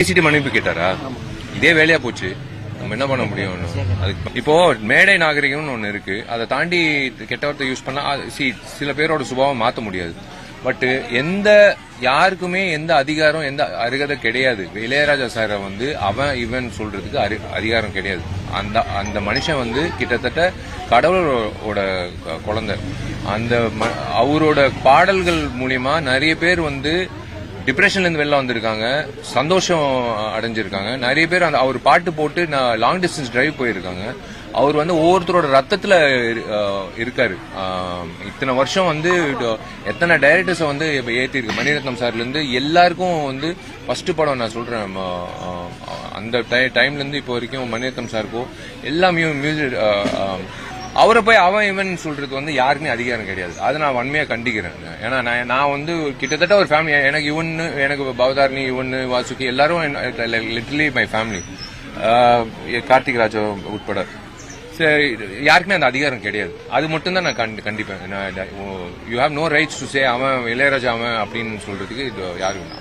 பேசிட்டு மன்னிப்பு கேட்டாரா? இதே வேலையா போச்சு. நம்ம என்ன பண்ண முடியும்? அதுக்கு இப்போ மேடை நாகரிகம்னு ஒண்ணு இருக்கு. அதை தாண்டி கெட்ட வார்த்தை யூஸ் பண்ணா சில பேரோட சுபாவம் மாத்த முடியாது. பட் யாருக்குமே எந்த அதிகாரம் எந்த அருகதை கிடையாது. இளையராஜா சாரை அவன் இவன் சொல்றதுக்கு அதிகாரம் கிடையாது. அந்த மனுஷன் கிட்டத்தட்ட கடவுளோட குழந்தை. அவரோட பாடல்கள் மூலியமா நிறைய பேர் டிப்ரெஷன்ல இருந்து வெளில வந்திருக்காங்க, சந்தோஷம் அடைஞ்சிருக்காங்க. நிறைய பேர் அவர் பாட்டு போட்டு லாங் டிஸ்டன்ஸ் டிரைவ் போயிருக்காங்க. அவர் ஒவ்வொருத்தரோட ரத்தத்துல இருக்காரு. இத்தனை வருஷம் எத்தனை டைரக்டர்ஸ் ஏற்றிருக்கு. மணிரத்னம் சார்ல இருந்து எல்லாருக்கும் ஃபர்ஸ்ட் படம் நான் சொல்றேன், அந்த டைம்ல இருந்து இப்போ வரைக்கும் மணிரத்னம் சாருக்கோ எல்லா மியூசிக் அவரை போய் அவன் இவன் சொல்றது யாருக்குமே அதிகாரம் கிடையாது. அதை நான் வன்மையா கண்டிக்கிறேன். ஏன்னா நான் கிட்டத்தட்ட ஒரு ஃபேமிலி. எனக்கு பவதாரணி, வாசுகி எல்லாரும் literally my family. Karthik Raja உட்பட யாருக்குமே அந்த அதிகாரம் கிடையாது. அது மட்டும் தான் நான் கண்டிப்பேன். You have no rights to say அவன் இளையராஜா அவன் அப்படின்னு சொல்றதுக்கு யாருக்கும்